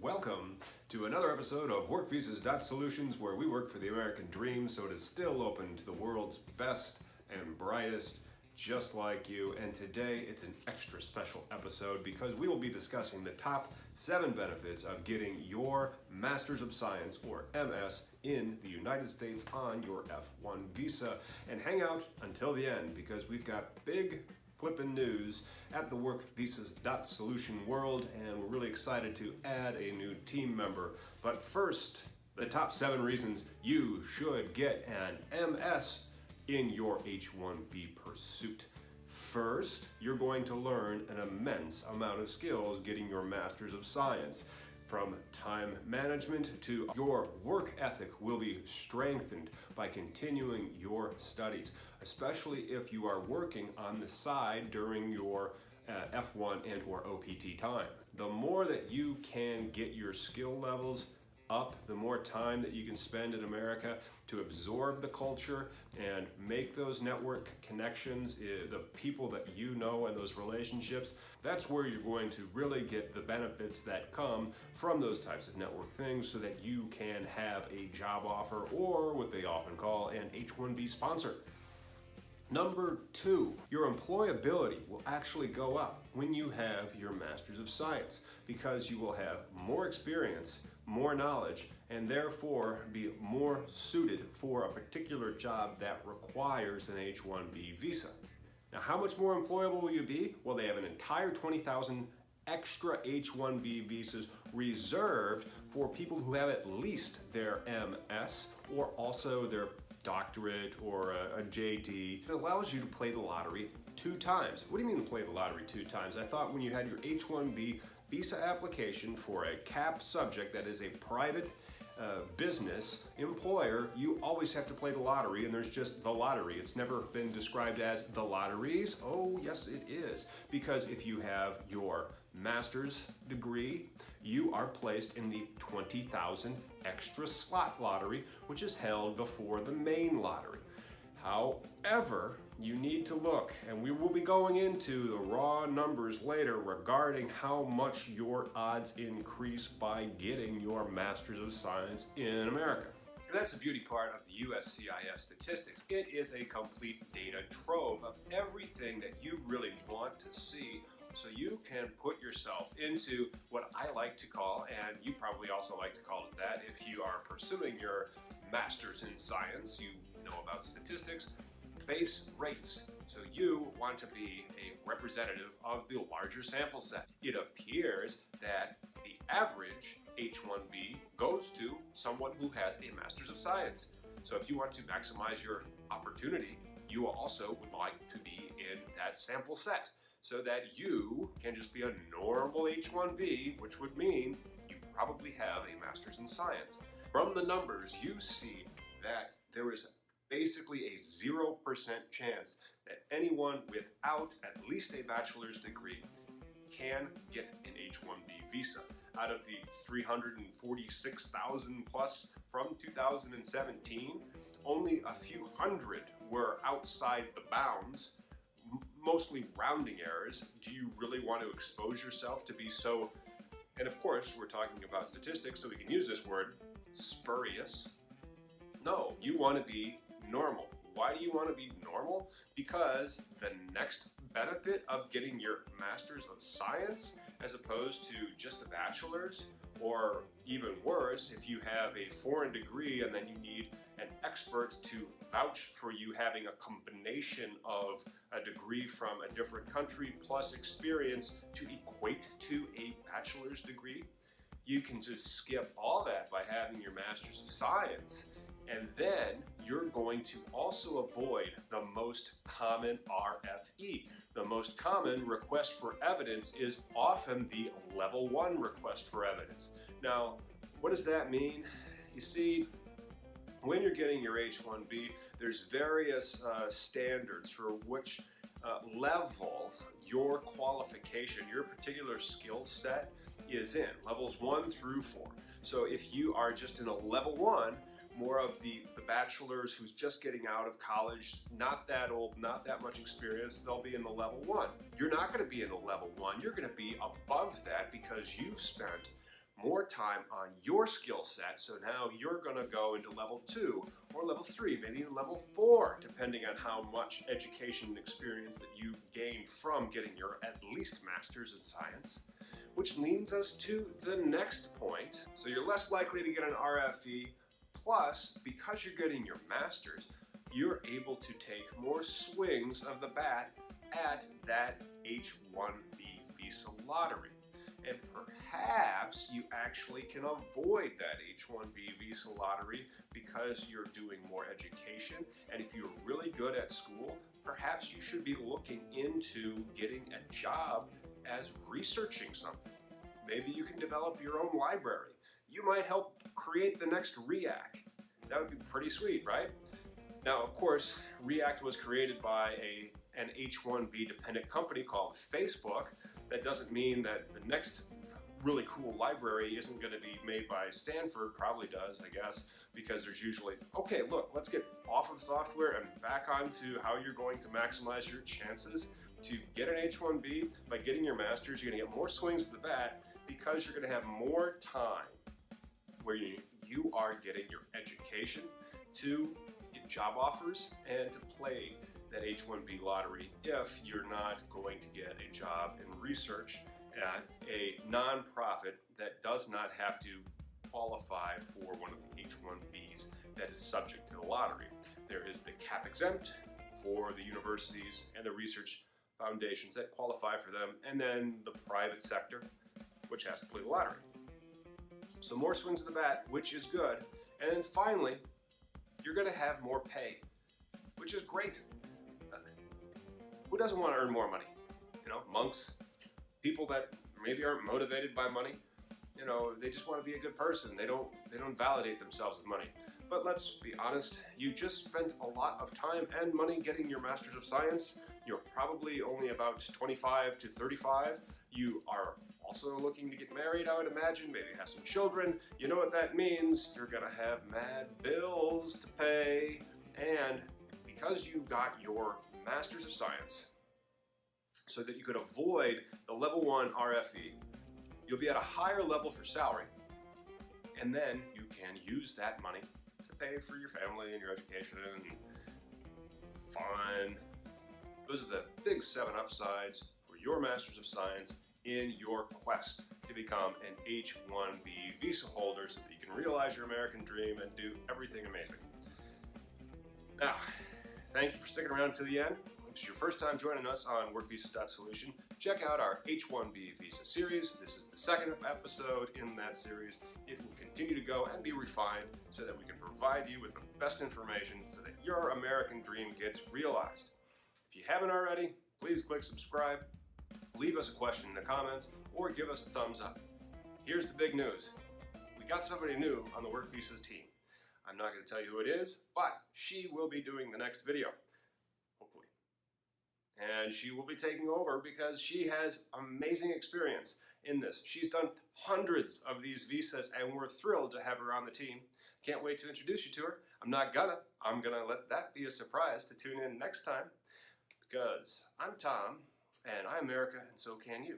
Welcome to another episode of WorkVisas.Solutions, where we work for the American dream, so it is still open to the world's best and brightest, just like you. And today it's an extra special episode because we will be discussing the top 7 benefits of getting your Masters of Science, or MS, in the United States on your F1 visa. And hang out until the end because we've got big flippin' news at the WorkVisas.Solution world, and we're really excited to add a new team member. But first, the top 7 reasons you should get an MS in your H1B pursuit. First, you're going to learn an immense amount of skills getting your Masters of Science. From time management to your work ethic will be strengthened by continuing your studies, especially if you are working on the side during your F1 and or OPT time. The more that you can get your skill levels up, the more time that you can spend in America to absorb the culture and make those network connections, the people that you know and those relationships. That's where you're going to really get the benefits that come from those types of network things, so that you can have a job offer, or what they often call an H1B sponsor. Number 2, your employability will actually go up when you have your Masters of Science, because you will have more experience, more knowledge, and therefore be more suited for a particular job that requires an H1B visa. Now, how much more employable will you be? Well, they have an entire 20,000 extra H1B visas reserved for people who have at least their MS or also their doctorate or a JD. It allows you to play the lottery 2 times. What do you mean to play the lottery 2 times? I thought when you had your H1B visa application for a capped subject that is a private business employer, you always have to play the lottery, and there's just the lottery. It's never been described as the lotteries. Oh, yes, it is. Because if you have your master's degree, you are placed in the 20,000 extra slot lottery, which is held before the main lottery. However, you need to look, and we will be going into the raw numbers later regarding how much your odds increase by getting your Masters of Science in America. And that's the beauty part of the USCIS statistics. It is a complete data trove of everything that you really want to see, so you can put yourself into what I like to call, and you probably also like to call it that if you are pursuing your Masters in Science, you know about statistics, base rates. So you want to be a representative of the larger sample set. It appears that the average H1B goes to someone who has a Masters of Science. So if you want to maximize your opportunity, you also would like to be in that sample set, so that you can just be a normal H1B, which would mean you probably have a Masters in Science. From the numbers, you see that there is basically a 0% chance that anyone without at least a bachelor's degree can get an H1B visa. Out of the 346,000 plus from 2017, only a few hundred were outside the bounds, mostly rounding errors. Do you really want to expose yourself to be so, and of course we're talking about statistics, so we can use this word, spurious? No, you want to be normal. Why do you want to be normal? Because the next benefit of getting your Masters of Science, as opposed to just a bachelor's, or even worse, if you have a foreign degree and then you need an expert to vouch for you having a combination of a degree from a different country plus experience to equate to a bachelor's degree, you can just skip all that by having your Masters of Science. And then you're going to also avoid the most common RFE. The most common request for evidence is often the level 1 request for evidence. Now, what does that mean? You see, when you're getting your H1B, there's various standards for which level your qualification, your particular skill set is in, levels 1 through 4. So if you are just in a level 1, more of the bachelor's who's just getting out of college, not that old, not that much experience, they'll be in the level 1. You're not going to be in the level 1, you're going to be above that because you've spent more time on your skill set. So now you're going to go into level 2 or level 3, maybe even level 4, depending on how much education and experience that you've gained from getting your at least master's in science. Which leads us to the next point. So you're less likely to get an RFE, plus because you're getting your master's, you're able to take more swings of the bat at that H1B visa lottery. And perhaps you actually can avoid that H1B visa lottery because you're doing more education. And if you're really good at school, perhaps you should be looking into getting a job as researching something. Maybe you can develop your own library. You might help create the next React. That would be pretty sweet, right? Now, of course, React was created by an H1B dependent company called Facebook. That doesn't mean that the next really cool library isn't going to be made by Stanford. Probably does, I guess, because there's usually, okay, look, let's get off of software and back onto how you're going to maximize your chances to get an H1B. By getting your master's, you're going to get more swings at the bat because you're going to have more time where you are getting your education to get job offers and to play that H1B lottery if you're not going to get a job in research at a nonprofit that does not have to qualify for one of the H1Bs that is subject to the lottery. There is the cap exempt for the universities and the research foundations that qualify for them, and then the private sector, which has to play the lottery. So more swings of the bat, which is good. And then finally, you're going to have more pay, which is great. Who doesn't want to earn more money? You know, monks, people that maybe aren't motivated by money. You know, they just want to be a good person. They don't validate themselves with money. But let's be honest, you just spent a lot of time and money getting your Master's of Science. You're probably only about 25 to 35. You are also looking to get married, I would imagine, maybe have some children. You know what that means. You're gonna have mad bills to pay. And because you got your Master's of Science, so that you could avoid the level 1 RFE, you'll be at a higher level for salary. And then you can use that money to pay for your family and your education and fun. Those are the big 7 upsides for your Master's of Science in your quest to become an H1B visa holder so that you can realize your American dream and do everything amazing. Now, thank you for sticking around to the end. If it's your first time joining us on WorkVisa.Solution, check out our H1B visa series. This is the 2nd episode in that series. It will continue to go and be refined so that we can provide you with the best information so that your American dream gets realized. If you haven't already, please click subscribe, leave us a question in the comments, or give us a thumbs up. Here's the big news. We got somebody new on the WorkVisa's team. I'm not going to tell you who it is, but she will be doing the next video, hopefully. And she will be taking over because she has amazing experience in this. She's done hundreds of these visas, and we're thrilled to have her on the team. Can't wait to introduce you to her. I'm gonna let that be a surprise to tune in next time, because I'm Tom, and I'm America, and so can you.